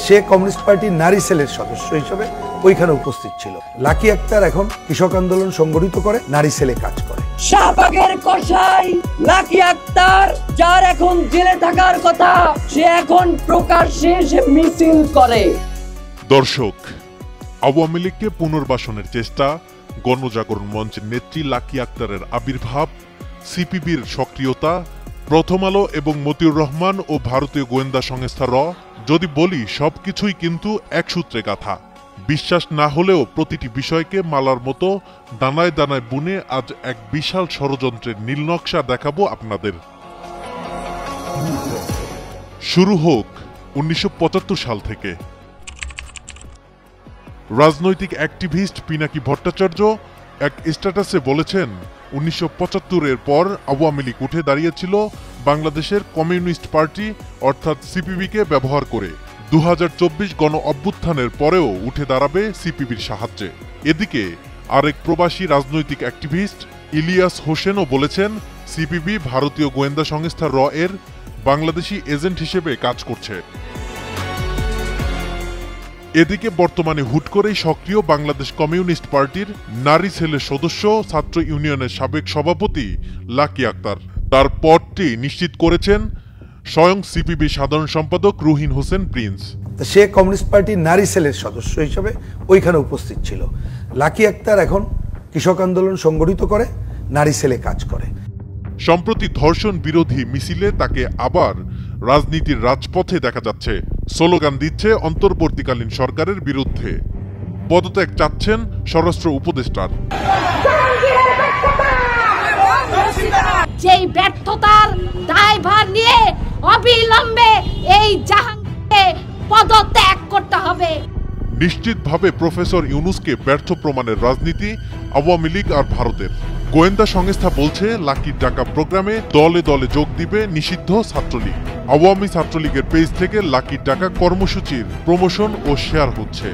সে communist পার্টির নারী সেলের সদস্য হিসেবে ওইখানে উপস্থিত ছিল। লাকি আক্তার এখন কৃষক আন্দোলন সংগঠিত করে, নারী সেলে কাজ করে। শাহবাগের কসাই লাকি আক্তার, যার এখন জেলে থাকার কথা, সে এখন প্রকাশ্যে এসে মিছিল করে। দর্শক, আওয়ামী লীগকে পুনর্বাসনের চেষ্টা, গণজাগরণ মঞ্চের নেত্রী লাকি আক্তারের আবির্ভাব, সিপিবির সক্রিয়তা, প্রথম আলো এবং মতিউর রহমান ও ভারতীয় গোয়েন্দা সংস্থা র, যদি বলি সবকিছুই কিন্তু এক সূত্রে গাঁথা। বিশ্বাস না হলেও প্রতিটি বিষয়কে মালার মতো দানায় দানায় বুনে আজ এক বিশাল ষড়যন্ত্রের নীলনকশা দেখাবো আপনাদের। শুরু হোক 1975 সাল থেকে। রাজনৈতিক অ্যাক্টিভিস্ট পিনাকি ভট্টাচার্য এক স্ট্যাটাসে বলেছেন, 1975-এর পর আওয়ামী লীগ উঠে দাঁড়িয়েছিল বাংলাদেশের কমিউনিস্ট পার্টি অর্থাৎ সিপিবিকে ব্যবহার করে। 2024 গণ অভ্যুত্থানের পরেও উঠে দাঁড়াবে সিপিবির সাহায্যে। এদিকে আরেক প্রবাসী রাজনৈতিক অ্যাক্টিভিস্ট ইলিয়াস হোসেনও বলেছেন, সিপিবি ভারতীয় গোয়েন্দা সংস্থা র এর বাংলাদেশি এজেন্ট হিসেবে কাজ করছে। এদিকে বর্তমানে হুট করেই সক্রিয় বাংলাদেশ কমিউনিস্ট পার্টির নারী সেলের সদস্য, ছাত্র ইউনিয়নের সাবেক সভাপতি লাকি আক্তার। তার পদটি নিশ্চিত করেছেন স্বয়ং সিপিবি সাধারণ সম্পাদক রুহিন হোসেন প্রিন্স। সে কমিউনিস্ট পার্টির নারী সেলের সদস্য হিসেবে ওইখানে উপস্থিত ছিল। লাকি আক্তার এখন কৃষক আন্দোলন সংগঠিত করে, নারী সেলে কাজ করে। সম্প্রতি ধর্ষণ বিরোধী মিছিলে তাকে আবার রাজনীতির রাজপথে দেখা যাচ্ছে। স্লোগান দিচ্ছে অন্তর্বর্তীকালীন সরকারের বিরুদ্ধে। পদত্যাগ চাচ্ছেন স্বরাষ্ট্র উপদেষ্টার। যেই ব্যর্থতার দায়ভার নিয়ে অবিলম্বে এই জাহাঙ্গীরকে পদত্যাগ করতে হবে। নিশ্চিতভাবে প্রফেসর ইউনূসকে ব্যর্থ প্রমাণের রাজনীতি আওয়ামী লীগ আর ভারতের। গোয়েন্দা সংস্থা বলছে, লাকির ডাকা প্রোগ্রামে দলে দলে যোগ দিবে নিষিদ্ধ ছাত্রলীগ। আওয়ামী ছাত্রলীগের পেজ থেকে লাকির ডাকা কর্মসূচির প্রমোশন ও শেয়ার হচ্ছে।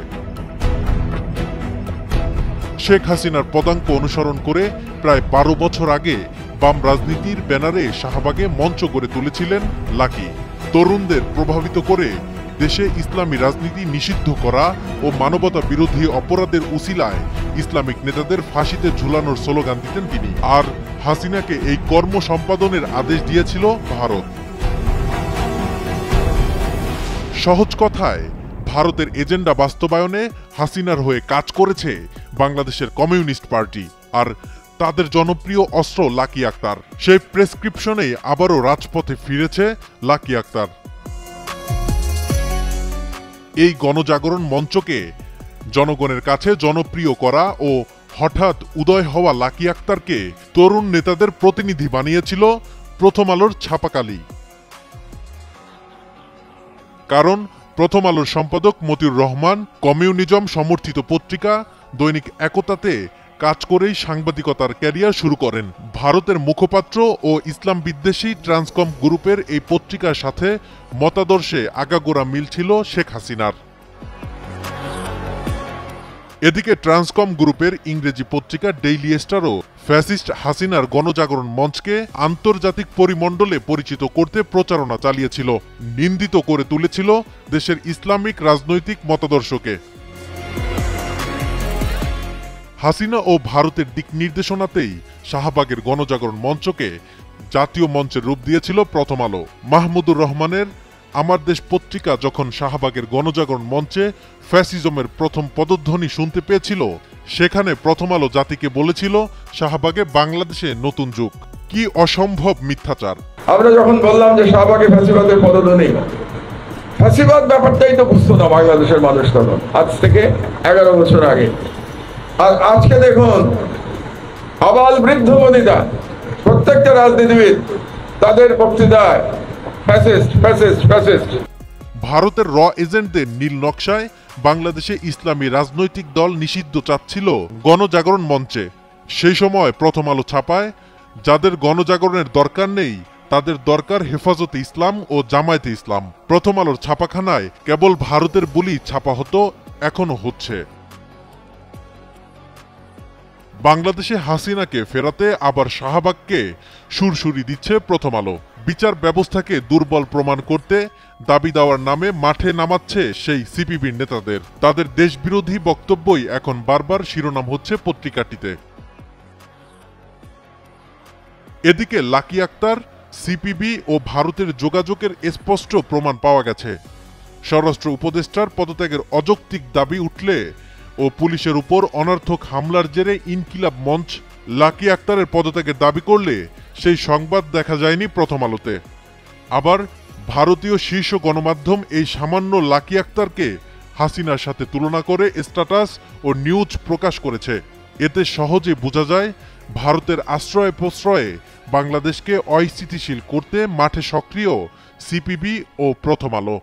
শেখ হাসিনার পদাঙ্ক অনুসরণ করে প্রায় 12 বছর আগে বাম রাজনীতির ব্যানারে শাহবাগে মঞ্চ গড়ে তুলেছিলেন লাকি। তরুণদের প্রভাবিত করে দেশে ইসলামী রাজনীতি নিষিদ্ধ করা ও মানবতা বিরোধী অপরাধের উসিলায় ইসলামিক নেতাদের ফাঁসিতে ঝুলানোর স্লোগান দিতেন তিনি। আর হাসিনাকে এই কর্ম সম্পাদনের আদেশ দিয়েছিল ভারত। সহজ কথায়, ভারতের এজেন্ডা বাস্তবায়নে হাসিনার হয়ে কাজ করেছে বাংলাদেশের কমিউনিস্ট পার্টি, আর তাদের জনপ্রিয় অস্ত্র লাকি আক্তার। সেই প্রেসক্রিপশনে আবারও রাজপথে ফিরেছে লাকি আক্তার। এই গণজাগরণ মঞ্চকে জনগণের কাছে জনপ্রিয় করা ও হঠাৎ উদয় হওয়া লাকি আক্তারকে তরুণ নেতাদের প্রতিনিধি বানিয়েছিল প্রথম আলোর ছাপাকালি। কারণ প্রথম আলোর সম্পাদক মতিউর রহমান কমিউনিজম সমর্থিত পত্রিকা দৈনিক একতাতে কাজ করেই সাংবাদিকতার ক্যারিয়ার শুরু করেন। ভারতের মুখপাত্র ও ইসলাম বিদ্বেষী ট্রান্সকম গ্রুপের এই পত্রিকার সাথে মতাদর্শে আগাগোড়া মিল ছিল শেখ হাসিনার। এদিকে ট্রান্সকম গ্রুপের ইংরেজি পত্রিকা ডেইলি স্টারও ফ্যাসিস্ট হাসিনার গণজাগরণ মঞ্চকে আন্তর্জাতিক পরিমণ্ডলে পরিচিত করতে প্রচারণা চালিয়েছিল, নিন্দিত করে তুলেছিল দেশের ইসলামিক রাজনৈতিক মতাদর্শকে। হাসিনা ও ভারতের দিক নির্দেশনাতেই শাহবাগের গণজাগরণ মঞ্চকে জাতীয় মঞ্চের রূপ দিয়েছিল প্রথম আলো। মাহমুদুর রহমানের আমার দেশ পত্রিকা যখন শাহবাগের গণজাগরণ মঞ্চে ফ্যাসিজমের প্রথম পদধ্বনি শুনতে পেয়েছিল, সেখানে প্রথম আলো জাতিকে বলেছিল শাহবাগে বাংলাদেশে নতুন যুগ। কি অসম্ভব মিথ্যাচার! আমরা যখন বললাম যে শাহবাগে ফ্যাসিবাদের পদধ্বনি, ফ্যাসিবাদ ব্যাপারটাই তো বুঝতো না বাংলাদেশের মানুষ তখন, আজ থেকে 11 বছর আগে। আর আজকে দেখুন, আবাল বৃদ্ধ বনিতা প্রত্যেকটা রাজনীতিবিদ তাদের বক্তৃতায় ফ্যাসিস্ট ফ্যাসিস্ট ফ্যাসিস্ট। ভারতের র এজেন্টদের নীল নকশায় বাংলাদেশে ইসলামী রাজনৈতিক দল নিষিদ্ধ চাচ্ছিল গণজাগরণ মঞ্চে। সেই সময় প্রথম আলো ছাপায়, যাদের গণজাগরণের দরকার নেই তাদের দরকার হেফাজতে ইসলাম ও জামায়াতে ইসলাম। প্রথম আলোর ছাপাখানায় কেবল ভারতের বলি ছাপা হতো, এখনো হচ্ছে। বাংলাদেশে হাসিনাকে ফেরাতে আবার শাহবাগকে সুরসুরি দিচ্ছে প্রথম আলো। বিচার ব্যবস্থাকে দুর্বল প্রমাণ করতে দাবি দেওয়ার নামে মাঠে নামাচ্ছে সেই সিপিবির নেতাদের। তাদের দেশবিরোধী বক্তব্যই এখন বারবার শিরোনাম হচ্ছে পত্রিকাটিতে। এদিকে লাকি আক্তার, সিপিবি ও ভারতের যোগাযোগের স্পষ্ট প্রমাণ পাওয়া গেছে। স্বরাষ্ট্র উপদেষ্টার পদত্যাগের অযৌক্তিক দাবি উঠলে ও পুলিশের উপর অনর্থক হামলার জেরে ইনকিলাব মঞ্চ লাকি আক্তারের পদত্যাগের দাবি করলে সেই সংবাদ দেখা যায়নি প্রথম আলোতে। আবার ভারতীয় শীর্ষ গণমাধ্যম এই সামান্য লাকি আক্তারকে হাসিনার সাথে তুলনা করে স্ট্যাটাস ও নিউজ প্রকাশ করেছে। এতে সহজে বোঝা যায় ভারতের আশ্রয় প্রশ্রয়ে বাংলাদেশকে অস্থিতিশীল করতে মাঠে সক্রিয় সিপিবি ও প্রথম আলো।